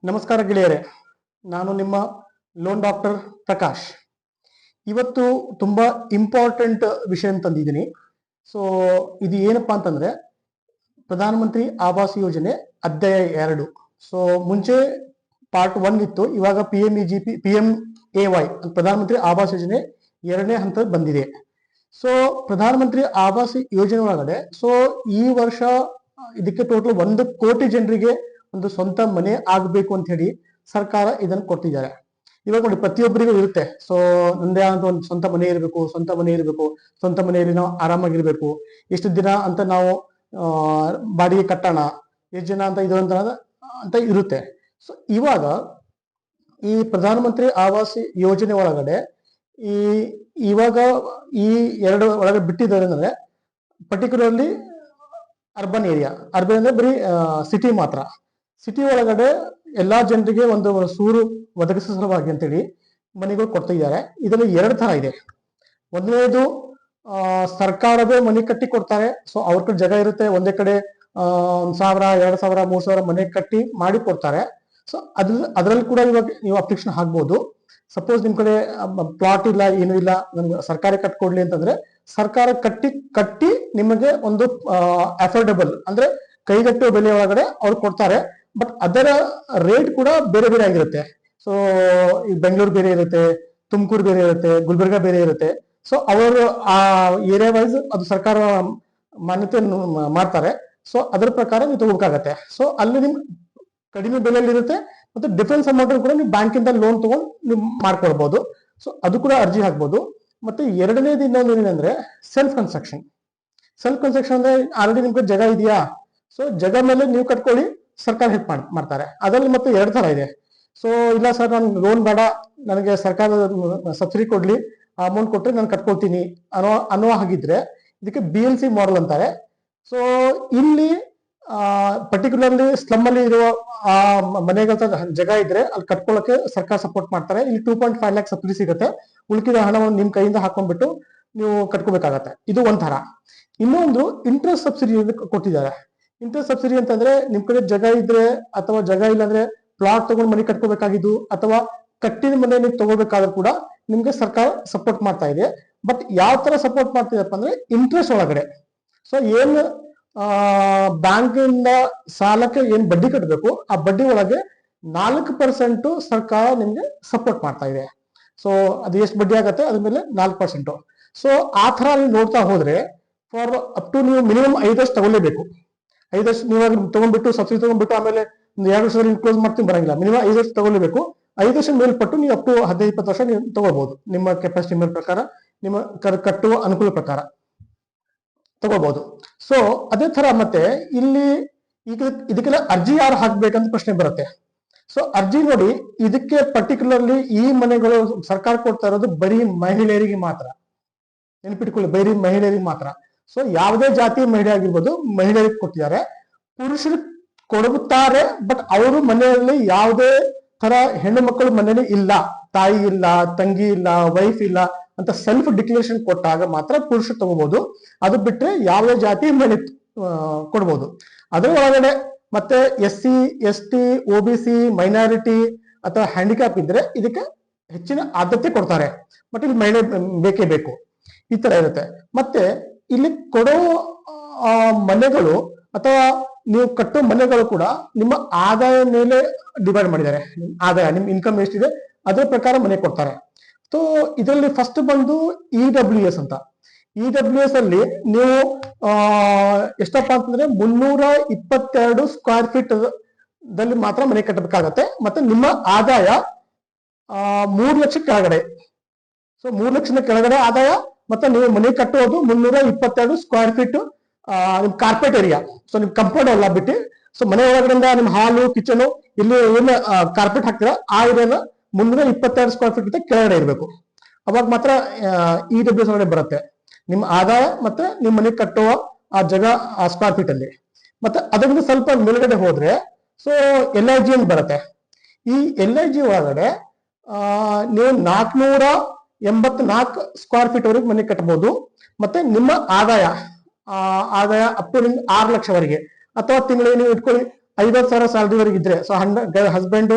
ನಮಸ್ಕಾರ ಗೆಳೆಯರೆ, ನಾನು ನಿಮ್ಮ ಲೋನ್ ಡಾಕ್ಟರ್ ಪ್ರಕಾಶ್. ಇವತ್ತು ತುಂಬಾ ಇಂಪಾರ್ಟೆಂಟ್ ವಿಷಯ ತಂದಿದ್ದೀನಿ. ಸೊ ಇದು ಏನಪ್ಪಾ ಅಂತಂದ್ರೆ ಪ್ರಧಾನಮಂತ್ರಿ ಆವಾಸ್ ಯೋಜನೆ ಅಧ್ಯಾಯ 2. ಸೊ ಮುಂಚೆ ಪಾರ್ಟ್ 1 ಇತ್ತು, ಇವಾಗ PMAY ಪ್ರಧಾನಮಂತ್ರಿ ಆವಾಸ್ ಯೋಜನೆ 2ನೇ ಹಂತ ಬಂದಿದೆ. ಸೊ ಪ್ರಧಾನಮಂತ್ರಿ ಆವಾಸ್ ಯೋಜನೆ ಒಳಗಡೆ ಸೊ ಈ ವರ್ಷ ಇದಕ್ಕೆ ಟೋಟಲ್ 1 ಕೋಟಿ ಜನರಿಗೆ ಒಂದು ಸ್ವಂತ ಮನೆ ಆಗ್ಬೇಕು ಅಂತ ಹೇಳಿ ಸರ್ಕಾರ ಇದನ್ನು ಕೊಟ್ಟಿದ್ದಾರೆ. ಇವಾಗ ನೋಡಿ, ಪ್ರತಿಯೊಬ್ಬರಿಗೂ ಇರುತ್ತೆ. ಸೊ ನಂದೇ ಅಂತ ಒಂದು ಸ್ವಂತ ಮನೆ ಇರಬೇಕು, ಸ್ವಂತ ಮನೆಯಲ್ಲಿ ನಾವು ಆರಾಮಾಗಿರ್ಬೇಕು, ಎಷ್ಟು ದಿನ ಅಂತ ನಾವು ಬಾಡಿಗೆ ಕಟ್ಟೋಣ, ಎಷ್ಟು ಜನ ಅಂತ ಇದು ಅಂತ ಇರುತ್ತೆ. ಸೊ ಇವಾಗ ಈ ಪ್ರಧಾನಮಂತ್ರಿ ಆವಾಸ್ ಯೋಜನೆ ಒಳಗಡೆ ಇವಾಗ ಈ 2 ಒಳಗೆ ಬಿಟ್ಟಿದ್ದಾರೆ ಅಂದ್ರೆ ಪರ್ಟಿಕ್ಯುಲರ್ಲಿ ಅರ್ಬನ್ ಏರಿಯಾ. ಅರ್ಬನ್ ಅಂದ್ರೆ ಬರೀ ಸಿಟಿ ಮಾತ್ರ. ಸಿಟಿ ಒಳಗಡೆ ಎಲ್ಲಾ ಜನರಿಗೆ ಒಂದು ಸೂರು ಒದಗಿಸುವ ಸಲುವಾಗಿ ಅಂತೇಳಿ ಮನೆಗಳು ಕೊಡ್ತಿದ್ದಾರೆ. ಇದರಲ್ಲಿ 2 ತರ ಇದೆ. ಮೊದಲನೇದು ಸರ್ಕಾರವೇ ಮನೆ ಕಟ್ಟಿ ಕೊಡ್ತಾರೆ. ಸೊ ಅವ್ರ ಕಡೆ ಜಾಗ ಇರುತ್ತೆ, ಒಂದೇ ಕಡೆ 1,000, 2,000, 3,000 ಮನೆ ಕಟ್ಟಿ ಮಾಡಿ ಕೊಡ್ತಾರೆ. ಸೊ ಅದ್ರಲ್ಲಿ ಕೂಡ ಇವಾಗ ನೀವು ಅಪ್ಲಿಕೇಶನ್ ಹಾಕ್ಬೋದು. ಸಪೋಸ್ ನಿಮ್ ಕಡೆ ಪ್ಲಾಟ್ ಇಲ್ಲ, ಏನೂ ಇಲ್ಲ, ನಮ್ಗೆ ಸರ್ಕಾರ ಕಟ್ಕೊಡ್ಲಿ ಅಂತಂದ್ರೆ ಸರ್ಕಾರ ಕಟ್ಟಿ ನಿಮಗೆ ಒಂದು ಅಫೋರ್ಡೆಬಲ್ ಅಂದ್ರೆ ಕೈಗಟ್ಟುವ ಬೆಲೆ ಒಳಗಡೆ ಅವ್ರು ಕೊಡ್ತಾರೆ. ಬಟ್ ಅದರ ರೇಟ್ ಕೂಡ ಬೇರೆ ಬೇರೆ ಆಗಿರುತ್ತೆ. ಸೊ ಈ ಬೆಂಗಳೂರು ಬೇರೆ ಇರುತ್ತೆ, ತುಮಕೂರು ಬೇರೆ ಇರುತ್ತೆ, ಗುಲ್ಬರ್ಗಾ ಬೇರೆ ಇರುತ್ತೆ. ಸೊ ಅವರು ಆ ಏರಿಯಾ ವೈಸ್ ಅದು ಸರ್ಕಾರ ಮಾನ್ಯತೆ ಮಾಡ್ತಾರೆ. ಸೊ ಅದರ ಪ್ರಕಾರ ನೀವು ತಗೋಬೇಕಾಗತ್ತೆ. ಸೊ ಅಲ್ಲಿ ನಿಮ್ ಕಡಿಮೆ ಬೆಲೆಯಲ್ಲಿ ಇರುತ್ತೆ, ಮತ್ತೆ ಡಿಫರೆನ್ಸ್ ಅಮೌಂಟ್ ಕೂಡ ನೀವು ಬ್ಯಾಂಕಿಂದ ಲೋನ್ ತಗೊಂಡು ನೀವು ಮಾಡ್ಕೊಳ್ಬಹುದು. ಸೊ ಅದು ಕೂಡ ಅರ್ಜಿ ಹಾಕ್ಬೋದು. ಮತ್ತೆ ಎರಡನೇದು ಇನ್ನೊಂದು ಏನಂದ್ರೆ ಸೆಲ್ಫ್ ಕನ್ಸ್ಟ್ರಕ್ಷನ್ ಅಂದ್ರೆ ಆಲ್ರೆಡಿ ನಿಮ್ಗೆ ಜಾಗ ಇದೆಯಾ, ಸೊ ಜಾಗ ಮೇಲೆ ನೀವು ಕಟ್ಕೊಳ್ಳಿ, ಸರ್ಕಾರ ಹೆಲ್ಪ್ ಮಾಡ್ತಾರೆ. ಅದರಲ್ಲಿ ಮತ್ತೆ 2 ತರ ಇದೆ. ಸೊ ಇಲ್ಲ ಸರ್, ನಾನು ಲೋನ್ ಬೇಡ, ನನಗೆ ಸರ್ಕಾರ ಸಬ್ಸಿಡಿ ಕೊಡ್ಲಿ, ಅಮೌಂಟ್ ಕೊಟ್ಟರೆ ನಾನು ಕಟ್ಕೊಳ್ತೀನಿ ಅನ್ನೋ ಹಾಗಿದ್ರೆ ಇದಕ್ಕೆ BLC ಮಾಡೆಲ್ ಅಂತಾರೆ. ಸೊ ಇಲ್ಲಿ ಪರ್ಟಿಕ್ಯುಲರ್ಲಿ ಸ್ಲಮ್ ಅಲ್ಲಿ ಇರುವ ಆ ಮನೆಗಳ ಜಾಗ ಇದ್ರೆ ಅಲ್ಲಿ ಕಟ್ಕೊಳ್ಳೋಕೆ ಸರ್ಕಾರ ಸಪೋರ್ಟ್ ಮಾಡ್ತಾರೆ. ಇಲ್ಲಿ 2.5 lakhs ಸಬ್ಸಿಡಿ ಸಿಗುತ್ತೆ. ಉಳಿದ ಹಣವನ್ನು ನಿಮ್ ಕೈಯಿಂದ ಹಾಕೊಂಡ್ಬಿಟ್ಟು ನೀವು ಕಟ್ಕೋಬೇಕಾಗತ್ತೆ. ಇದು ಒಂಥರ. ಇನ್ನೊಂದು ಇಂಟ್ರೆಸ್ಟ್ ಸಬ್ಸಿಡಿ ಕೊಟ್ಟಿದ್ದಾರೆ. ಇಂಟ್ರೆಸ್ಟ್ ಸಬ್ಸಿಡಿ ಅಂತಂದ್ರೆ ನಿಮ್ ಕಡೆ ಜಾಗ ಇದ್ರೆ ಅಥವಾ ಜಾಗ ಇಲ್ಲ ಅಂದ್ರೆ ಪ್ಲಾಟ್ ತಗೊಂಡು ಮನೆ ಕಟ್ಕೋಬೇಕಾಗಿದ್ದು ಅಥವಾ ಕಟ್ಟಿದ ಮನೆ ನೀವು ತಗೋಬೇಕಾದ್ರೂ ಕೂಡ ನಿಮ್ಗೆ ಸರ್ಕಾರ ಸಪೋರ್ಟ್ ಮಾಡ್ತಾ ಇದೆ. ಬಟ್ ಯಾವ ತರ ಸಪೋರ್ಟ್ ಮಾಡ್ತಿದೆಪ್ಪ ಅಂದ್ರೆ ಇಂಟ್ರೆಸ್ಟ್ ಒಳಗಡೆ. ಸೊ ಏನ್ ಬ್ಯಾಂಕ್ ಇಂದ ಸಾಲಕ್ಕೆ ಏನ್ ಬಡ್ಡಿ ಕಟ್ಟಬೇಕು, ಆ ಬಡ್ಡಿ ಒಳಗೆ 4% ಸರ್ಕಾರ ನಿಮ್ಗೆ ಸಪೋರ್ಟ್ ಮಾಡ್ತಾ ಇದೆ. ಸೊ ಅದು ಎಷ್ಟು ಬಡ್ಡಿ ಆಗತ್ತೆ ಅದ್ರ ಮೇಲೆ 4%. ಸೊ ಆ ತರ ನೀವು ನೋಡ್ತಾ ಹೋದ್ರೆ ಫಾರ್ ಅಪ್ ಟು ನೀವು ಮಿನಿಮಮ್ 5 ವರ್ಷ ತಗೊಳ್ಳೇಬೇಕು. 5 ವರ್ಷ ನೀವಾಗ ತಗೊಂಡ್ಬಿಟ್ಟು ಸಬ್ಸಿಡಿ ತಗೊಂಡ್ಬಿಟ್ಟು ಆಮೇಲೆ 2 ವರ್ಷದಲ್ಲಿ ಕ್ಲೋಸ್ ಮಾಡ್ತೀನಿ ಬರಂಗಿಲ್ಲ. ಮಿನಿಮಮ್ 5 ವರ್ಷ ತಗೊಳ್ಳೇಬೇಕು. 5 ವರ್ಷ ಮೇಲ್ಪಟ್ಟು ನೀವು ಅಪ್ ಟು 15-20 ವರ್ಷ ನೀವು ತಗೋಬಹುದು. ನಿಮ್ಮ ಕೆಪಾಸಿಟಿ ಮೇಲೆ ಪ್ರಕಾರ, ನಿಮ್ಮ ಕಟ್ಟುವ ಅನುಕೂಲ ಪ್ರಕಾರ ತಗೋಬಹುದು. ಸೊ ಅದೇ ತರ ಮತ್ತೆ ಇಲ್ಲಿ ಈಗ ಇದಕ್ಕೆಲ್ಲ ಅರ್ಜಿ ಯಾರು ಹಾಕ್ಬೇಕಂತ ಪ್ರಶ್ನೆ ಬರುತ್ತೆ. ಸೊ ಅರ್ಜಿ ನೋಡಿ, ಇದಕ್ಕೆ ಪರ್ಟಿಕ್ಯುಲರ್ಲಿ ಈ ಮನೆಗಳು ಸರ್ಕಾರ ಕೊಡ್ತಾ ಇರೋದು ಬರೀ ಮಹಿಳೆಯರಿಗೆ ಮಾತ್ರ. ನೆನಪಿಟ್ಕೊಳ್ಳಿ, ಬರೀ ಮಹಿಳೆಯರಿಗೆ ಮಾತ್ರ. ಸೊ ಯಾವುದೇ ಜಾತಿಯ ಮಹಿಳೆ ಆಗಿರ್ಬೋದು, ಮಹಿಳೆಯರಿಗೆ ಕೊಟ್ಟಿದ್ದಾರೆ. ಪುರುಷರಿಗೆ ಕೊಡುತ್ತಾರೆ, ಬಟ್ ಅವರು ಮನೆಯಲ್ಲಿ ಯಾವುದೇ ತರ ಹೆಣ್ಣು ಮಕ್ಕಳು ಮನೆಯಲ್ಲಿ ಇಲ್ಲ, ತಾಯಿ ಇಲ್ಲ, ತಂಗಿ ಇಲ್ಲ, ವೈಫ್ ಇಲ್ಲ ಅಂತ ಸೆಲ್ಫ್ ಡಿಕ್ಲರೇಷನ್ ಕೊಟ್ಟಾಗ ಮಾತ್ರ ಪುರುಷರು ತಗೋಬಹುದು. ಅದು ಬಿಟ್ರೆ ಯಾವುದೇ ಜಾತಿ ಮಹಿಳೆ ಕೊಡ್ಬೋದು. ಅದರ ಒಳಗಡೆ ಮತ್ತೆ SC, ST, OBC, ಮೈನಾರಿಟಿ ಅಥವಾ ಹ್ಯಾಂಡಿಕ್ಯಾಪ್ ಇದ್ರೆ ಇದಕ್ಕೆ ಹೆಚ್ಚಿನ ಆದ್ಯತೆ ಕೊಡ್ತಾರೆ. ಬಟ್ ಇಲ್ಲಿ ಮಹಿಳೆ ಬೇಕೇ ಬೇಕು, ಈ ತರ ಇರುತ್ತೆ. ಮತ್ತೆ ಇಲ್ಲಿ ಕೊಡೋ ಮನೆಗಳು ಅಥವಾ ನೀವು ಕಟ್ಟೋ ಮನೆಗಳು ಕೂಡ ನಿಮ್ಮ ಆದಾಯ ಮೇಲೆ ಡಿವೈಡ್ ಮಾಡಿದ್ದಾರೆ. ಆದಾಯ, ನಿಮ್ ಇನ್ಕಮ್ ಎಷ್ಟಿದೆ ಅದ್ರ ಪ್ರಕಾರ ಮನೆ ಕೊಡ್ತಾರೆ. ಸೊ ಇದರಲ್ಲಿ ಫಸ್ಟ್ ಬಂದು EWS ಅಂತ. EWS ಅಲ್ಲಿ ನೀವು ಎಷ್ಟಪ್ಪ ಅಂತಂದ್ರೆ 322 ಸ್ಕ್ವೇರ್ ಫೀಟ್ ದಲ್ಲಿ ಮಾತ್ರ ಮನೆ ಕಟ್ಟಬೇಕಾಗತ್ತೆ. ಮತ್ತೆ ನಿಮ್ಮ ಆದಾಯ 3 ಲಕ್ಷ ಕೆಳಗಡೆ. ಸೊ 3 ಲಕ್ಷದ ಕೆಳಗಡೆ ಆದಾಯ, ಮತ್ತೆ ನೀವು ಮನೆ ಕಟ್ಟುವುದು 322 ಸ್ಕ್ವೇರ್ ಫೀಟ್ ನಿಮ್ ಕಾರ್ಪೆಟ್ ಏರಿಯಾ. ಸೊ ನಿಮ್ ಕಂಪೌಂಡ್ ಎಲ್ಲ ಬಿಟ್ಟು, ಸೊ ಮನೆ ಒಳಗಡೆಯಿಂದ ನಿಮ್ ಹಾಲು, ಕಿಚನ್ ಇಲ್ಲಿ ಏನು ಕಾರ್ಪೆಟ್ ಹಾಕ್ತೀರಾ ಆ ಏರಿಯಾನ 322 ಸ್ಕ್ವೇರ್ ಫೀಟ್ ಗಿಂತ ಕೆಳಗಡೆ ಇರಬೇಕು. ಅವಾಗ ಮಾತ್ರ EWS ಒಳಗಡೆ ಬರುತ್ತೆ ನಿಮ್ಮ ಆದಾಯ ಮತ್ತೆ ನಿಮ್ ಮನೆ ಕಟ್ಟುವ ಆ ಜಾಗ ಆ ಸ್ಕ್ವೇರ್ ಫೀಟ್ ಅಲ್ಲಿ. ಮತ್ತೆ ಅದರಿಂದ ಸ್ವಲ್ಪ ಮೇಲ್ಗಡೆ ಹೋದ್ರೆ ಸೊ LIG ಅಂತ ಬರುತ್ತೆ. ಈ LIG ಒಳಗಡೆ ನೀವು 484 ಸ್ಕ್ವೇರ್ ಫೀಟ್ ವರೆಗೆ ಮನೆ ಕಟ್ಟಬಹುದು. ಮತ್ತೆ ನಿಮ್ಮ ಆದಾಯ ಅಪ್ ಟು ನಿಮ್ಗೆ 6 ಲಕ್ಷವರೆಗೆ, ಅಥವಾ ತಿಂಗಳಿಗೆ ನೀವು ಇಟ್ಕೊಳ್ಳಿ 50,000 ಸ್ಯಾಲರಿವರೆಗೆ ಇದ್ರೆ, ಸೊ ಹಸ್ಬೆಂಡ್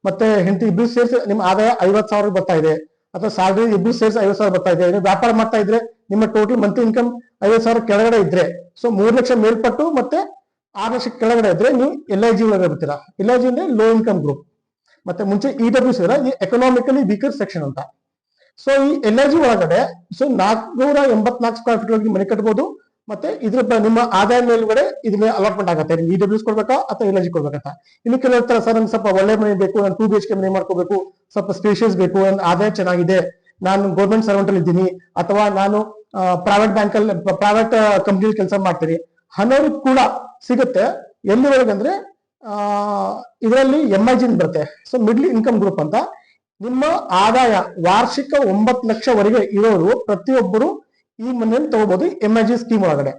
ಮತ್ತೆ ಹೆಂಡತಿ ಇಬ್ರು ಸೇರಿಸಿ ನಿಮ್ಮ ಆದಾಯ 50,000 ಬರ್ತಾ ಇದೆ, ಅಥವಾ ಸ್ಯಾಲರಿ ಇಬ್ರು ಸೇರಿಸಿ 50,000 ಬರ್ತಾ ಇದೆ. ನೀವು ವ್ಯಾಪಾರ ಮಾಡ್ತಾ ಇದ್ರೆ ನಿಮ್ಮ ಟೋಟಲ್ ಮಂತ್ಲಿ ಇನ್ಕಮ್ 50,000 ಕೆಳಗಡೆ ಇದ್ರೆ, ಸೊ 3 ಲಕ್ಷ ಮೇಲ್ಪಟ್ಟು ಮತ್ತೆ 6 ಲಕ್ಷ ಕೆಳಗಡೆ ಇದ್ರೆ ನೀವು LIG ಒಳಗೆ ಬರ್ತೀರಾ. LIG ಅಂದ್ರೆ ಲೋ ಇನ್ಕಮ್ ಗ್ರೂಪ್. ಮತ್ತೆ ಮುಂಚೆ EWS ಈ ಎಕನಾಮಿಕಲಿ ವೀಕರ್ ಸೆಕ್ಷನ್ ಅಂತ. ಸೊ ಈ LIG ಒಳಗಡೆ ಸೊ 484 ಸ್ಕ್ವೇರ್ ಫೀಟ್ ಒಳಗೆ ಮನೆ ಕಟ್ಬೋದು. ಮತ್ತೆ ಇದ್ರ ನಿಮ್ಮ ಆದಾಯ ಮೇಲ್ಗಡೆ ಇದ್ರ ಅಲಾಟ್ಮೆಂಟ್ ಆಗುತ್ತೆ. ನೀವು EWS ಕೊಡ್ಬೇಕಾ ಅಥವಾ LIG ಕೊಡ್ಬೇಕಂತ. ಇನ್ನು ಕೆಲವು ಹೇಳ್ತಾರೆ, ಸರ್ ನಂಗೆ ಸ್ವಲ್ಪ ಒಳ್ಳೆ ಮನೆ ಬೇಕು, ನಾನು 2 BHK ಮನೆ ಮಾಡ್ಕೋಬೇಕು, ಸ್ವಲ್ಪ ಸ್ಪೇಷಿಯಸ್ ಬೇಕು, ನನ್ನ ಆದಾಯ ಚೆನ್ನಾಗಿದೆ, ನಾನು ಗೌರ್ಮೆಂಟ್ ಸರ್ವೆಂಟ್ ಅಲ್ಲಿ ಇದ್ದೀನಿ, ಅಥವಾ ನಾನು ಪ್ರೈವೇಟ್ ಬ್ಯಾಂಕ್ ಅಲ್ಲಿ ಪ್ರೈವೇಟ್ ಕಂಪ್ನಿಲಿ ಕೆಲಸ ಮಾಡ್ತೀನಿ ಅನ್ನೋರಿಗೆ ಕೂಡ ಸಿಗುತ್ತೆ. ಎಲ್ಲಿವರೆಗೆ ಅಂದ್ರೆ ಇದರಲ್ಲಿ MIG ಬರುತ್ತೆ. ಸೊ ಮಿಡ್ಲ್ ಇನ್ಕಮ್ ಗ್ರೂಪ್ ಅಂತ. ನಿಮ್ಮ ಆದಾಯ ವಾರ್ಷಿಕ 9 ಲಕ್ಷವರೆಗೆ ಇರೋರು ಪ್ರತಿಯೊಬ್ಬರು ಈ ಮನೆಯನ್ನು ತಗೋಬಹುದು MIG ಸ್ಕೀಮ್ ಒಳಗಡೆ.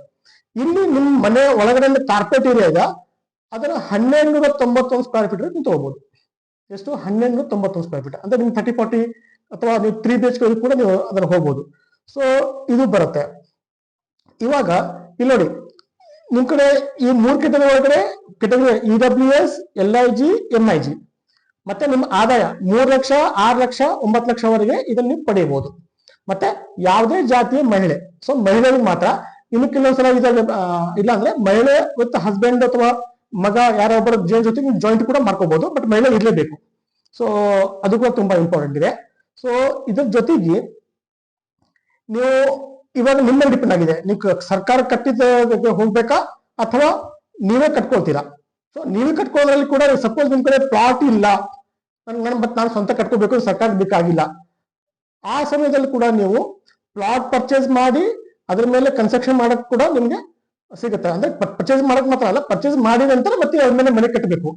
ಇಲ್ಲಿ ನಿಮ್ ಮನೆ ಒಳಗಡೆ ಕಾರ್ಪೊರೇಟ್ ಏರಿಯಾ ಇದೆ, ಅದರ 1291 ಸ್ಕ್ವೇರ್ ಫೀಟ್ ನೀವು ತಗೋಬಹುದು. ಎಷ್ಟು? 1291 ಸ್ಕ್ವೇರ್ ಫೀಟ್ ಅಂದ್ರೆ ನಿಮ್ಗೆ 30-40 ಅಥವಾ ನೀವು 3 BHK ಕೂಡ ನೀವು ಅದನ್ನ ಹೋಗ್ಬೋದು. ಸೊ ಇದು ಬರುತ್ತೆ. ಇವಾಗ ಇಲ್ಲಿ ನೋಡಿ, ನಿಮ್ ಕಡೆ ಈ 3 ಕೆಟಗರಿ ಒಳಗಡೆ ಕೆಟಗರಿ EWS, LIG, MIG. ಮತ್ತೆ ನಿಮ್ಮ ಆದಾಯ 3 ಲಕ್ಷ, 6 ಲಕ್ಷ, 9 ಲಕ್ಷವರೆಗೆ ಇದನ್ನ ನೀವು ಪಡೆಯಬಹುದು. ಮತ್ತೆ ಯಾವುದೇ ಜಾತಿಯ ಮಹಿಳೆ, ಸೊ ಮಹಿಳೆಯರಿಗೆ ಮಾತ್ರ. ಇನ್ನು ಕೆಲವೊಂದ್ಸಲ ಇಲ್ಲ ಅಂದ್ರೆ ಮಹಿಳೆ ವಿತ್ ಹಸ್ಬೆಂಡ್ ಅಥವಾ ಮಗ ಯಾರೋ ಒಬ್ಬರ ಜೊತೆ ನೀವು ಜಾಯಿಂಟ್ ಕೂಡ ಮಾಡ್ಕೋಬಹುದು, ಬಟ್ ಮಹಿಳೆ ಇರ್ಲೇಬೇಕು. ಸೊ ಅದು ಕೂಡ ತುಂಬಾ ಇಂಪಾರ್ಟೆಂಟ್ ಇದೆ. ಸೊ ಇದ್ರ ಜೊತೆಗೆ ನೀವು ಇವಾಗ ನಿಮ್ಮ ಡಿಪೆಂಡ್ ಆಗಿದೆ, ನೀವು ಸರ್ಕಾರ ಕಟ್ಟಿದ ಹೋಗ್ಬೇಕಾ ಅಥವಾ ನೀವೇ ಕಟ್ಕೊಳ್ತೀರಾ. ಸೊ ನೀವೇ ಕಟ್ಕೊಳ್ಳೋದ್ರಲ್ಲಿ ಕೂಡ ಸಪೋಸ್ ನಿಮ್ ಕಡೆ ಪ್ಲಾಟ್ ಇಲ್ಲ, ನಾನು ಸ್ವಂತ ಕಟ್ಕೋಬೇಕು, ಸರ್ಕಾರ ಬೇಕಾಗಿಲ್ಲ, ಆ ಸಮಯದಲ್ಲಿ ಕೂಡ ನೀವು ಪ್ಲಾಟ್ ಪರ್ಚೇಸ್ ಮಾಡಿ ಅದ್ರ ಮೇಲೆ ಕನ್ಸ್ಟ್ರಕ್ಷನ್ ಮಾಡಕ್ ಕೂಡ ನಿಮ್ಗೆ ಸಿಗುತ್ತೆ. ಅಂದ್ರೆ ಪರ್ಚೇಸ್ ಮಾಡಕ್ ಮಾತ್ರ ಅಲ್ಲ, ಪರ್ಚೇಸ್ ಮಾಡಿದ ನಂತರ ಮತ್ತೆ ಅದ್ರ ಮೇಲೆ ಮನೆ ಕಟ್ಟಬೇಕು.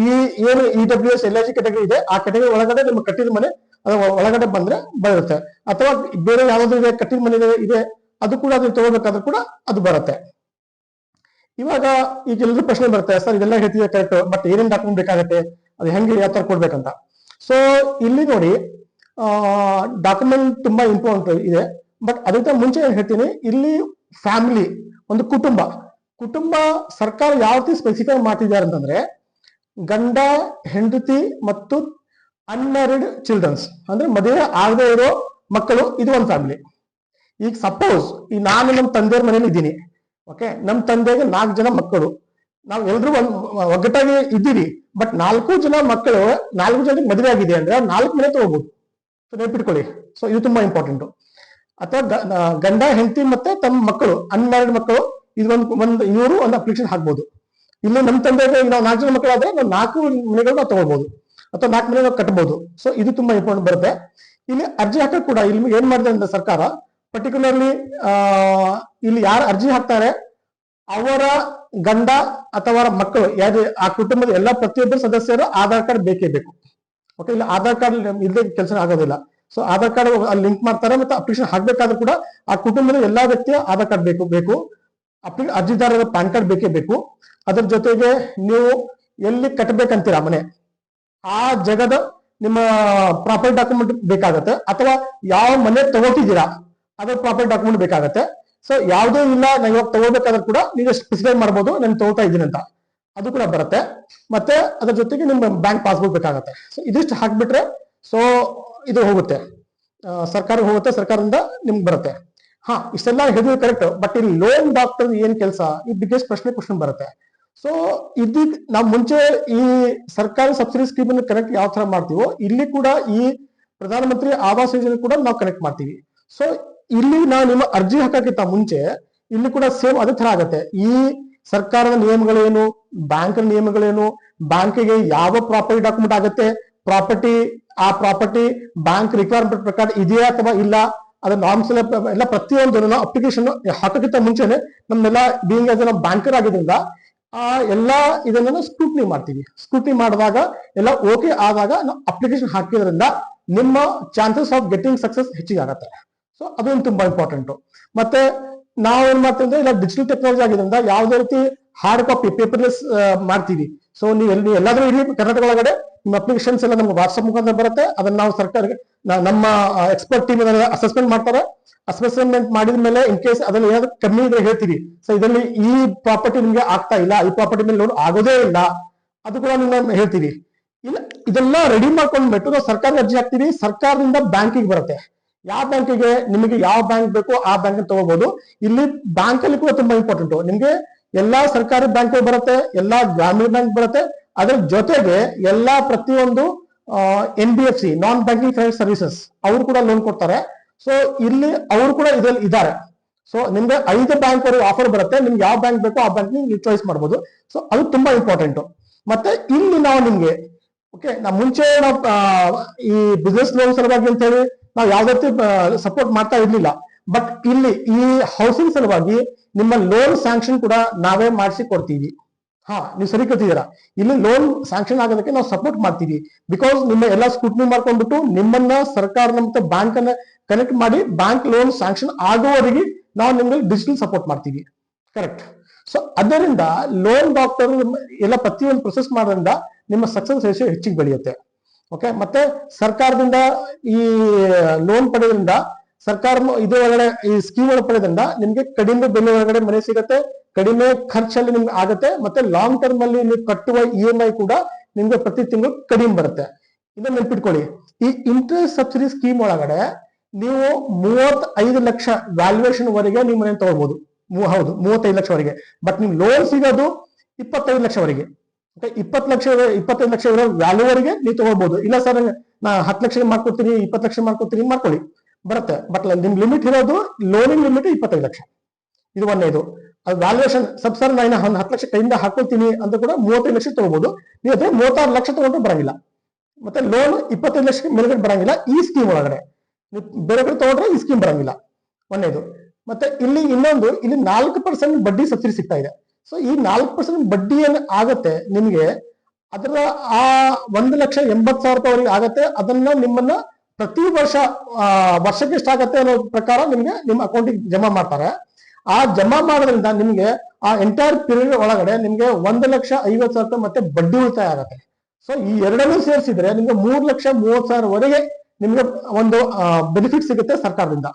ಈ ಏನು EWS, LIG ಕೆಟಗರಿ ಇದೆ, ಆ ಕೆಟಗರಿ ಒಳಗಡೆ ನಿಮ್ಮ ಕಟ್ಟಿದ ಮನೆ ಅದ್ರ ಒಳಗಡೆ ಬಂದ್ರೆ ಬರುತ್ತೆ. ಅಥವಾ ಬೇರೆ ಯಾವ್ದಾದ್ರು ಇದೆ ಕಟ್ಟಿದ ಮನೆ ಇದೆ, ಅದು ಕೂಡ ಅದನ್ನ ತಗೋಬೇಕಾದ್ರೂ ಕೂಡ ಅದು ಬರುತ್ತೆ. ಇವಾಗ ಈಗ ಎಲ್ಲರೂ ಪ್ರಶ್ನೆ ಬರುತ್ತೆ, ಸರ್ ಇದೆಲ್ಲ ಹೇಳ್ತಿದೆ ಕರೆಕ್ಟ್, ಬಟ್ ಏನೇನ್ ಡಾಕ್ಯುಮೆಂಟ್ ಬೇಕಾಗತ್ತೆ, ಅದು ಹೆಂಗೆ ಯಾವ ತರ ಕೊಡ್ಬೇಕಂತ. ಸೊ ಇಲ್ಲಿ ನೋಡಿ, ಡಾಕ್ಯುಮೆಂಟ್ ತುಂಬಾ ಇಂಪಾರ್ಟೆಂಟ್ ಇದೆ. ಬಟ್ ಅದಕ್ಕಿಂತ ಮುಂಚೆ ಏನ್ ಹೇಳ್ತೀನಿ, ಇಲ್ಲಿ ಫ್ಯಾಮಿಲಿ, ಒಂದು ಕುಟುಂಬ ಸರ್ಕಾರ ಯಾವ ರೀತಿ ಸ್ಪೆಸಿಫೈ ಮಾಡ್ತಿದ್ದಾರೆ ಅಂತಂದ್ರೆ, ಗಂಡ, ಹೆಂಡತಿ ಮತ್ತು ಅನ್ಮ್ಯಾರಿಡ್ ಚಿಲ್ಡ್ರನ್ಸ್, ಅಂದ್ರೆ ಮದುವೆ ಆಗದೆ ಇರೋ ಮಕ್ಕಳು, ಇದು ಒಂದು ಫ್ಯಾಮಿಲಿ. ಈಗ ಸಪೋಸ್ ಈ ನಾನು ನಮ್ಮ ತಂದೆಯವ್ರ ಮನೇಲಿ ಇದ್ದೀನಿ, ಓಕೆ, ನಮ್ಮ ತಂದೆಗೆ 4 ಜನ ಮಕ್ಕಳು, ನಾವು ಎಲ್ರು ಒಗ್ಗಟ್ಟಾಗಿ ಇದ್ದೀವಿ, ಬಟ್ 4 ಜನ ಮಕ್ಕಳು 4 ಜನಕ್ಕೆ ಮದುವೆ ಆಗಿದೆ ಅಂದ್ರೆ 4 ಮನೆ ತಗೋಬಹುದು. ಸೊ ನೆನಪಿಟ್ಕೊಳ್ಳಿ. ಸೊ ಇದು ತುಂಬಾ ಇಂಪಾರ್ಟೆಂಟ್. ಅಥವಾ ಗಂಡ, ಹೆಂಡತಿ ಮತ್ತೆ ತಮ್ಮ ಮಕ್ಕಳು, ಅನ್ಮ್ಯಾರಿಡ್ ಮಕ್ಕಳು, ಇದು ಇವರು ಒಂದು ಅಪ್ಲಿಕೇಶನ್ ಹಾಕ್ಬೋದು. ಇಲ್ಲಿ ನಮ್ಮ ತಂದೆಗೆ ನಾವು 4 ಜನ ಮಕ್ಕಳಾದ್ರೆ ನಾವು 4 ಮನೆಗಳು ನಾವು ತಗೋಬಹುದು, ಅಥವಾ 4 ಮನೆ ನಾವು ಕಟ್ಟಬಹುದು. ಸೊ ಇದು ತುಂಬಾ ಇಂಪಾರ್ಟೆಂಟ್ ಬರುತ್ತೆ. ಇಲ್ಲಿ ಅರ್ಜಿ ಹಾಕಕ್ ಕೂಡ ಇಲ್ಲಿ ಏನ್ ಮಾಡಿದೆ ಅಂತ ಸರ್ಕಾರ ಪರ್ಟಿಕ್ಯುಲರ್ಲಿ ಇಲ್ಲಿ ಯಾರು ಅರ್ಜಿ ಹಾಕ್ತಾರೆ ಅವರ ಗಂಡ ಅಥವಾ ಮಕ್ಕಳು ಯಾರು, ಆ ಕುಟುಂಬದ ಎಲ್ಲ ಪ್ರತಿಯೊಬ್ಬರು ಸದಸ್ಯರು ಆಧಾರ್ ಕಾರ್ಡ್ ಬೇಕೇ ಬೇಕು. ಓಕೆ, ಇಲ್ಲಿ ಆಧಾರ್ ಕಾರ್ಡ್ ಇಲ್ಲದೆ ಕೆಲಸ ಆಗೋದಿಲ್ಲ. ಸೊ ಆಧಾರ್ ಕಾರ್ಡ್ ಅಲ್ಲಿ ಲಿಂಕ್ ಮಾಡ್ತಾರೆ. ಮತ್ತೆ ಅಪ್ಲಿಕೇಶನ್ ಹಾಕ್ಬೇಕಾದ್ರೂ ಕೂಡ ಆ ಕುಟುಂಬದ ಎಲ್ಲಾ ವ್ಯಕ್ತಿಯ ಆಧಾರ್ ಕಾರ್ಡ್ ಬೇಕು. ಅರ್ಜಿದಾರರ ಪ್ಯಾನ್ ಕಾರ್ಡ್ ಬೇಕೇ ಬೇಕು. ಅದ್ರ ಜೊತೆಗೆ ನೀವು ಎಲ್ಲಿ ಕಟ್ಟಬೇಕಂತೀರಾ ಮನೆ, ಆ ಜಗದ ನಿಮ್ಮ ಪ್ರಾಪರ್ಟಿ ಡಾಕ್ಯುಮೆಂಟ್ ಬೇಕಾಗತ್ತೆ. ಅಥವಾ ಯಾವ ಮನೆ ತಗೋತಿದ್ದೀರಾ ಅದ್ರ ಪ್ರಾಪರ್ಟಿ ಡಾಕ್ಯುಮೆಂಟ್ ಬೇಕಾಗತ್ತೆ. ಸೊ ಯಾವುದೇ ಇಲ್ಲ, ನಾನು ಇವಾಗ ತಗೋಬೇಕಾದ್ರೂ ಕೂಡ ನೀವು ಸ್ಪೆಸಿಫೈ ಮಾಡ್ಬೋದು, ನಾನು ತಗೋತಾ ಇದ್ದೀನಿ ಅಂತ, ಅದು ಕೂಡ ಬರುತ್ತೆ. ಮತ್ತೆ ಅದ್ರ ಜೊತೆಗೆ ನಿಮ್ಮ ಬ್ಯಾಂಕ್ ಪಾಸ್ಬುಕ್ ಬೇಕಾಗತ್ತೆ. ಸೊ ಇದಿಷ್ಟು ಹಾಕ್ಬಿಟ್ರೆ ಸೊ ಇದು ಹೋಗುತ್ತೆ, ಸರ್ಕಾರ ಹೋಗುತ್ತೆ, ಸರ್ಕಾರದಿಂದ ನಿಮ್ಗೆ ಬರುತ್ತೆ. ಇಷ್ಟೆಲ್ಲ ಹೇಳಿದ್ರೆ ಕರೆಕ್ಟ್. ಬಟ್ ಇಲ್ಲಿ ಲೋನ್ ಡಾಕ್ಟರ್ ಏನ್ ಕೆಲಸ, ಈ ಬಿಗ್ಗೆಸ್ಟ್ ಕ್ವಶನ್ ಬರುತ್ತೆ. ಸೊ ಇದೀಗ ನಾವು ಮುಂಚೆ ಈ ಸರ್ಕಾರಿ ಸಬ್ಸಿಡಿ ಸ್ಕೀಮ್ ಅನ್ನು ಕನೆಕ್ಟ್ ಯಾವ ತರ ಮಾಡ್ತೀವೋ, ಇಲ್ಲಿ ಕೂಡ ಈ ಪ್ರಧಾನಮಂತ್ರಿ ಆವಾಸ್ ಯೋಜನೆ ಕೂಡ ನಾವು ಕನೆಕ್ಟ್ ಮಾಡ್ತೀವಿ. ಸೊ ಇಲ್ಲಿ ನಾವು ನಿಮ್ಮ ಅರ್ಜಿ ಹಾಕಕ್ಕಿಂತ ಮುಂಚೆ ಇಲ್ಲಿ ಕೂಡ ಸೇಮ್ ಅದೇ ತರ ಆಗತ್ತೆ. ಈ ಸರ್ಕಾರದ ನಿಯಮಗಳೇನು, ಬ್ಯಾಂಕ್ ನಿಯಮಗಳೇನು, ಬ್ಯಾಂಕಿಗೆ ಯಾವ ಪ್ರಾಪರ್ಟಿ ಡಾಕ್ಯುಮೆಂಟ್ ಆಗುತ್ತೆ, ಆ ಪ್ರಾಪರ್ಟಿ ಬ್ಯಾಂಕ್ ರಿಕ್ವೈರ್ಮೆಂಟ್ ಪ್ರಕಾರ ಇದೆಯಾ ಅಥವಾ ಇಲ್ಲ, ಅದ್ರ ನಾರ್ಮ್ಸ್ ಎಲ್ಲ ಪ್ರತಿಯೊಂದು ಅಪ್ಲಿಕೇಶನ್ ಹಾಕೋಕ್ಕಿಂತ ಮುಂಚೆನೆ ನಮ್ನೆಲ್ಲ ಬೀಯಿಂಗ್ ಆಸ್ ನಾವು ಬ್ಯಾಂಕರ್ ಆಗಿದ್ರಿಂದ ಆ ಎಲ್ಲಾ ಇದನ್ನ ಸ್ಕ್ರೂಟ್ನಿ ಮಾಡ್ತೀವಿ. ಸ್ಕ್ರೂಟ್ನಿ ಮಾಡಿದಾಗ ಎಲ್ಲ ಓಕೆ ಆದಾಗ ನಾವು ಅಪ್ಲಿಕೇಶನ್ ಹಾಕಿದ್ರಿಂದ ನಿಮ್ಮ ಚಾನ್ಸಸ್ ಆಫ್ ಗೆಟಿಂಗ್ ಸಕ್ಸಸ್ ಹೆಚ್ಚಿಗೆ ಆಗತ್ತೆ. ಸೊ ಅದೊಂದು ತುಂಬಾ ಇಂಪಾರ್ಟೆಂಟ್. ಮತ್ತೆ ನಾವು ಏನ್ ಮಾಡ್ತೀವಿ ಅಂದ್ರೆ ಇಲ್ಲ ಡಿಜಿಟಲ್ ಟೆಕ್ನಾಲಜಿ ಆಗಿದ್ರಿಂದ ಯಾವುದೇ ರೀತಿ ಹಾರ್ಡ್ ಕಾಪಿ ಪೇಪರ್ಲೆಸ್ ಮಾಡ್ತೀವಿ. ಸೊ ನೀವು ಎಲ್ಲಾದ್ರೂ ಇಡೀ ಕರ್ನಾಟಕ ಒಳಗಡೆ ನಿಮ್ಮ ಅಪ್ಲಿಕೇಶನ್ಸ್ ಎಲ್ಲ ನಮ್ಗೆ ವಾಟ್ಸ್ಆಪ್ ಮುಖಾಂತರ ಬರುತ್ತೆ. ಅದನ್ನ ನಾವು ಸರ್ಕಾರಕ್ಕೆ ನಮ್ಮ ಎಕ್ಸ್ಪರ್ಟ್ ಟೀಮ್ ಅಸೆಸ್ಮೆಂಟ್ ಮಾಡ್ತಾರೆ. ಅಸೆಸ್ಮೆಂಟ್ ಮಾಡಿದ ಮೇಲೆ ಇನ್ ಕೇಸ್ ಅದ್ರಲ್ಲಿ ಏನಾದ್ರು ಕಮ್ಮಿ ಇದ್ರೆ ಹೇಳ್ತೀವಿ, ಸೊ ಇದರಲ್ಲಿ ಈ ಪ್ರಾಪರ್ಟಿ ನಿಮ್ಗೆ ಆಗ್ತಾ ಇಲ್ಲ, ಈ ಪ್ರಾಪರ್ಟಿ ಮೇಲೆ ಲೋನ್ ಆಗೋದೇ ಇಲ್ಲ, ಅದು ಕೂಡ ನಿಮ್ಗೆ ಹೇಳ್ತೀವಿ. ಇಲ್ಲ ಇದೆಲ್ಲ ರೆಡಿ ಮಾಡ್ಕೊಂಡ್ಬಿಟ್ಟು ನಾವು ಸರ್ಕಾರಕ್ಕೆ ಅರ್ಜಿ ಹಾಕ್ತೀವಿ. ಸರ್ಕಾರದಿಂದ ಬ್ಯಾಂಕಿಗೆ ಬರುತ್ತೆ. ಯಾವ ಬ್ಯಾಂಕಿಗೆ ನಿಮಗೆ ಯಾವ ಬ್ಯಾಂಕ್ ಬೇಕೋ ಆ ಬ್ಯಾಂಕ್ ತಗೋಬಹುದು. ಇಲ್ಲಿ ಬ್ಯಾಂಕ್ ಅಲ್ಲಿ ಕೂಡ ತುಂಬಾ ಇಂಪಾರ್ಟೆಂಟ್. ನಿಮ್ಗೆ ಎಲ್ಲಾ ಸರ್ಕಾರಿ ಬ್ಯಾಂಕ್ ಬರುತ್ತೆ, ಎಲ್ಲಾ ಗ್ರಾಮೀಣ ಬ್ಯಾಂಕ್ ಬರುತ್ತೆ. ಅದ್ರ ಜೊತೆಗೆ ಎಲ್ಲಾ ಪ್ರತಿಯೊಂದು NBFC ನಾನ್ ಬ್ಯಾಂಕಿಂಗ್ ಫೈನಾನ್ಸ್ ಸರ್ವಿಸಸ್ ಅವರು ಕೂಡ ಲೋನ್ ಕೊಡ್ತಾರೆ. ಸೊ ಇಲ್ಲಿ ಅವರು ಕೂಡ ಇದ್ರಲ್ಲಿ ಇದ್ದಾರೆ. ಸೊ ನಿಮ್ಗೆ 5 ಬ್ಯಾಂಕ್ ವರೆಗೆ ಆಫರ್ ಬರುತ್ತೆ. ನಿಮ್ಗೆ ಯಾವ ಬ್ಯಾಂಕ್ ಬೇಕೋ ಆ ಬ್ಯಾಂಕ್ ನೀವು ಚಾಯ್ಸ್ ಮಾಡಬಹುದು. ಸೊ ಅದು ತುಂಬಾ ಇಂಪಾರ್ಟೆಂಟ್. ಮತ್ತೆ ಇಲ್ಲಿ ನಾವು ನಿಮ್ಗೆ ನಾವು ಮುಂಚೆ ನಾವು ಈ ಬಿಸ್ನೆಸ್ ಲೋನ್ ಸಲುವಾಗಿ ಅಂತ ಹೇಳಿ ನಾವು ಯಾವ್ದೇ ಸಪೋರ್ಟ್ ಮಾಡ್ತಾ ಇರ್ಲಿಲ್ಲ. ಬಟ್ ಇಲ್ಲಿ ಈ ಹೌಸಿಂಗ್ ಸಲುವಾಗಿ ನಿಮ್ಮ ಲೋನ್ ಸ್ಯಾಂಕ್ಷನ್ ಕೂಡ ನಾವೇ ಮಾಡಿಸಿ ಕೊಡ್ತೀವಿ. ನೀವು ಸರಿ ಕಲ್ತಿದ್ದೀರಾ. ಇಲ್ಲಿ ಲೋನ್ ಸ್ಯಾಂಕ್ಷನ್ ಆಗೋದಕ್ಕೆ ನಾವು ಸಪೋರ್ಟ್ ಮಾಡ್ತೀವಿ. ಬಿಕಾಸ್ ನಿಮ್ಮ ಎಲ್ಲ ಸ್ಕೂಟ್ನಿ ಮಾಡ್ಕೊಂಡ್ಬಿಟ್ಟು ನಿಮ್ಮನ್ನ ಸರ್ಕಾರ ಮತ್ತೆ ಬ್ಯಾಂಕ್ ಅನ್ನ ಕನೆಕ್ಟ್ ಮಾಡಿ ಬ್ಯಾಂಕ್ ಲೋನ್ ಸ್ಯಾಂಕ್ಷನ್ ಆಗುವವರೆಗೆ ನಾವು ನಿಮ್ಗೆ ಡಿಜಿಟಲ್ ಸಪೋರ್ಟ್ ಮಾಡ್ತೀವಿ. ಕರೆಕ್ಟ್. ಸೊ ಅದರಿಂದ ಲೋನ್ ಡಾಕ್ಟರ್ ಎಲ್ಲ ಪ್ರತಿಯೊಂದು ಪ್ರೊಸೆಸ್ ಮಾಡೋದ್ರಿಂದ ನಿಮ್ಮ ಸಕ್ಸಸ್ ರೇಷಿಯೋ ಹೆಚ್ಚಿಗೆ ಬೆಳೆಯುತ್ತೆ. ಓಕೆ. ಮತ್ತೆ ಸರ್ಕಾರದಿಂದ ಈ ಲೋನ್ ಪಡೆಯೋದ್ರಿಂದ ಸರ್ಕಾರ ಇದು ಒಳಗಡೆ ಈ ಸ್ಕೀಮ್ ಒಳಗೆ ಪಡೆಯೋದ್ರಿಂದ ನಿಮ್ಗೆ ಕಡಿಮೆ ಬೆಲೆ ಒಳಗಡೆ ಮನೆ ಸಿಗುತ್ತೆ, ಕಡಿಮೆ ಖರ್ಚಲ್ಲಿ ನಿಮ್ಗೆ ಆಗುತ್ತೆ. ಮತ್ತೆ ಲಾಂಗ್ ಟರ್ಮ್ ಅಲ್ಲಿ ನೀವು ಕಟ್ಟುವ EMI ಕೂಡ ನಿಮ್ಗೆ ಪ್ರತಿ ತಿಂಗಳು ಕಡಿಮೆ ಬರುತ್ತೆ. ಇದನ್ನ ನೆನ್ಪಿಟ್ಕೊಳ್ಳಿ. ಈ ಇಂಟ್ರೆಸ್ಟ್ ಸಬ್ಸಿಡಿ ಸ್ಕೀಮ್ ಒಳಗಡೆ ನೀವು 35 ಲಕ್ಷ ವ್ಯಾಲ್ಯೂಯೇಷನ್ ವರೆಗೆ ನೀವು ಮನೆ ತಗೊಳ್ಬಹುದು. ಹೌದು, 35 ಲಕ್ಷವರೆಗೆ. ಬಟ್ ನಿಮ್ ಲೋನ್ ಸಿಗೋದು 25 ಲಕ್ಷವರೆಗೆ. 25 ಲಕ್ಷ ಇರೋ ವ್ಯಾಲ್ಯೂವರೆಗೆ ನೀವು ತಗೊಳ್ಬಹುದು. ಇಲ್ಲ ಸರ್ ನಾ 10 ಲಕ್ಷ ಮಾಡ್ಕೊಡ್ತೀನಿ, 20 ಲಕ್ಷ ಮಾಡ್ಕೊಡ್ತೀನಿ, ಮಾಡ್ಕೊಳ್ಳಿ, ಬರುತ್ತೆ. ಬಟ್ ನಿಮ್ ಲಿಮಿಟ್ ಇರೋದು ಲೋನಿಂಗ್ ಲಿಮಿಟ್ 25 ಲಕ್ಷ. ಇದು ಒಂದೇದು. ಅದು ವ್ಯಾಲ್ಯೂಯೇಷನ್ ಸರ್ ನಾನು 10 ಲಕ್ಷ ಕೈಯಿಂದ ಹಾಕೊಳ್ತೀನಿ ಅಂತ ಕೂಡ 35 ಲಕ್ಷ ತಗೋಬಹುದು. ನೀವು ಅದೇ 36 ಲಕ್ಷ ತಗೊಂಡ್ರು ಬರಂಗಿಲ್ಲ. ಮತ್ತೆ ಲೋನ್ 25 ಲಕ್ಷ ಮೇಲ್ಗಡೆ ಬರಂಗಿಲ್ಲ ಈ ಸ್ಕೀಮ್ ಒಳಗಡೆ. ನೀವು ಬೇರೆ ಕಡೆ ತಗೊಂಡ್ರೆ ಈ ಸ್ಕೀಮ್ ಬರಂಗಿಲ್ಲ. ಒಂದೇದು. ಮತ್ತೆ ಇಲ್ಲಿ ಇನ್ನೊಂದು, ಇಲ್ಲಿ 4% ಬಡ್ಡಿ ಸಬ್ಸಿಡಿ ಸಿಗ್ತಾ ಇದೆ. ಸೊ ಈ 4% ಬಡ್ಡಿ ಏನ್ ಆಗತ್ತೆ ನಿಮ್ಗೆ, ಅದರ ಆ 1,80,000 ಆಗತ್ತೆ. ಅದನ್ನ ನಿಮ್ಮನ್ನ ಪ್ರತಿ ವರ್ಷಕ್ಕೆ ಎಷ್ಟಾಗತ್ತೆ ಅನ್ನೋ ಪ್ರಕಾರ ನಿಮ್ಗೆ ನಿಮ್ಮ ಅಕೌಂಟಿಗೆ ಜಮಾ ಮಾಡ್ತಾರೆ. ಆ ಜಮಾ ಮಾಡೋದ್ರಿಂದ ನಿಮ್ಗೆ ಆ ಎಂಟೈರ್ ಪೀರಿಯಡ್ ಒಳಗಡೆ ನಿಮ್ಗೆ 1,50,000 ಮತ್ತೆ ಬಡ್ಡಿ ಉಳಿತಾಯ ಆಗತ್ತೆ. ಸೊ ಈ ಎರಡನ್ನೂ ಸೇರಿಸಿದ್ರೆ ನಿಮ್ಗೆ 3,30,000 ನಿಮ್ಗೆ ಒಂದು ಬೆನಿಫಿಟ್ ಸಿಗುತ್ತೆ ಸರ್ಕಾರದಿಂದ.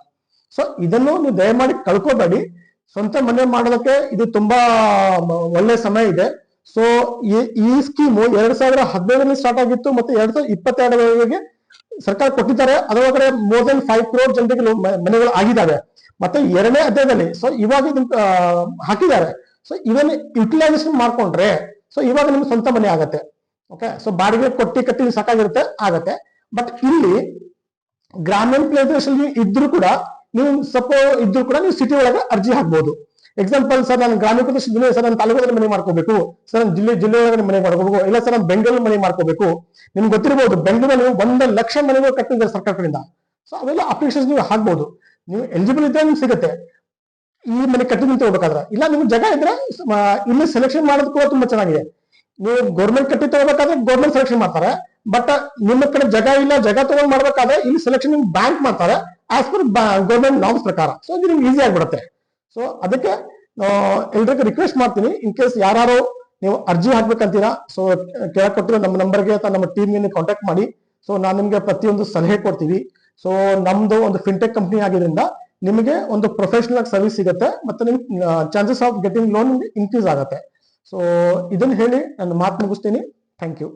ಸೊ ಇದನ್ನು ನೀವು ದಯಮಾಡಿ ಕಳ್ಕೋಬೇಡಿ. ಸ್ವಂತ ಮನೆ ಮಾಡೋದಕ್ಕೆ ಇದು ತುಂಬಾ ಒಳ್ಳೆ ಸಮಯ ಇದೆ. ಸೊ ಈ ಸ್ಕೀಮು 2017 ಸ್ಟಾರ್ಟ್ ಆಗಿತ್ತು, ಮತ್ತೆ 2022 ಸರ್ಕಾರ ಕೊಟ್ಟಿದ್ದಾರೆ. ಅದರೊಳಗಡೆ ಮೋರ್ ದನ್ 5 crore ಜನರಿಗೆ ಮನೆಗಳು ಆಗಿದ್ದಾವೆ. ಮತ್ತೆ 2ನೇ ಅಧ್ಯಾಯದಲ್ಲಿ ಸೊ ಇವಾಗ ಹಾಕಿದ್ದಾರೆ. ಸೊ ಇದನ್ನ ಯುಟಿಲೈಸೇಷನ್ ಮಾಡ್ಕೊಂಡ್ರೆ ಸೊ ಇವಾಗ ನಿಮ್ಗೆ ಸ್ವಂತ ಮನೆ ಆಗತ್ತೆ. ಓಕೆ. ಸೊ ಬಾಡಿಗೆ ಕಟ್ಟಿ ಸಾಕಾಗಿರುತ್ತೆ, ಆಗತ್ತೆ. ಬಟ್ ಇಲ್ಲಿ ಗ್ರಾಮೀಣ ಪ್ರದೇಶದಲ್ಲಿ ಇದ್ರೂ ಕೂಡ ನೀವು ಸಿಟಿ ಒಳಗೆ ಅರ್ಜಿ ಹಾಕ್ಬಹುದು. ಎಕ್ಸಾಂಪಲ್, ಸರ್ ನಾನು ಗ್ರಾಮೀಣ ಪ್ರದೇಶದಲ್ಲಿ ಸರ್ ನಾನು ತಾಲೂಕಲ್ಲಿ ಮನೆ ಮಾಡ್ಕೋಬೇಕು, ಸರ್ ನಾನು ಜಿಲ್ಲೆ ಒಳಗಡೆ ಮನೆ ಮಾಡ್ಕೋಬೇಕು, ಇಲ್ಲ ಸರ್ ನಾನು ಬೆಂಗಳೂರು ಮನೆ ಮಾಡ್ಕೋಬೇಕು. ನಿಮ್ಗೆ ಗೊತ್ತಿರಬಹುದು ಬೆಂಗಳೂರಲ್ಲಿ 1 ಲಕ್ಷ ಮನೆಗಳು ಕಟ್ಟಿದ್ದಾರೆ ಸರ್ಕಾರ ಕಡೆಯಿಂದ. ಸೊ ಅವೆಲ್ಲ ಅಪ್ಲಿಕೇಶನ್ ನೀವು ಹಾಕ್ಬಹುದು. ನೀವು ಎಲಿಜಿಬಲ್ ಇದ್ರೆ ನಿಮ್ಗೆ ಸಿಗುತ್ತೆ ಈ ಮನೆ ಕಟ್ಟಿದ ತಗೋಬೇಕಾದ್ರೆ. ಇಲ್ಲ ನಿಮ್ಗೆ ಜಾಗ ಇದ್ರೆ ಇಲ್ಲಿ ಸೆಲೆಕ್ಷನ್ ಮಾಡೋದು ಕೂಡ ತುಂಬಾ ಚೆನ್ನಾಗಿದೆ. ನೀವು ಗೌರ್ಮೆಂಟ್ ಕಟ್ಟಿ ತಗೋಬೇಕಾದ್ರೆ ಗೌರ್ಮೆಂಟ್ ಸೆಲೆಕ್ಷನ್ ಮಾಡ್ತಾರೆ. ಬಟ್ ನಿಮ್ಮ ಕಡೆ ಜಾಗ ಇಲ್ಲ, ಜಾಗ ತಗೊಂಡ್ ಮಾಡ್ಬೇಕಾದ್ರೆ ಇಲ್ಲಿ ಸೆಲೆಕ್ಷನ್ ಬ್ಯಾಂಕ್ ಮಾಡ್ತಾರೆ ಆಸ್ ಪರ್ ಗೌರ್ಮೆಂಟ್ ನಾರ್ಮ್ಸ್ ಪ್ರಕಾರ. ಸೊ ಇದು ನಿಮ್ಗೆ ಈಸಿ ಆಗ್ಬಿಡುತ್ತೆ. ಸೊ ಅದಕ್ಕೆ ಎಲ್ರಿಗೂ ರಿಕ್ವೆಸ್ಟ್ ಮಾಡ್ತೀನಿ, ಇನ್ ಕೇಸ್ ಯಾರು ನೀವು ಅರ್ಜಿ ಹಾಕ್ಬೇಕಂತೀರಾ, ಸೊ ಕೆಳಗೆ ಕೊಟ್ಟಿರೋ ನಮ್ಮ ನಂಬರ್ಗೆ ಅಥವಾ ನಮ್ಮ ಟೀಮ್ಗೆ ಕಾಂಟ್ಯಾಕ್ಟ್ ಮಾಡಿ. ಸೊ ನಾನು ನಿಮ್ಗೆ ಪ್ರತಿಯೊಂದು ಸಲಹೆ ಕೊಡ್ತೀವಿ. ಸೊ ನಮ್ದು ಒಂದು ಫಿನ್ಟೆಕ್ ಕಂಪ್ನಿ ಆಗಿದ್ರಿಂದ ನಿಮಗೆ ಒಂದು ಪ್ರೊಫೆಷನಲ್ ಸರ್ವಿಸ್ ಸಿಗುತ್ತೆ. ಮತ್ತೆ ನಿಮ್ chances of getting loan increase ಆಗುತ್ತೆ. ಸೊ ಇದನ್ನ ಹೇಳಿ ನನ್ನ ಮಾತು ಮುಗಿಸ್ತೀನಿ. Thank you.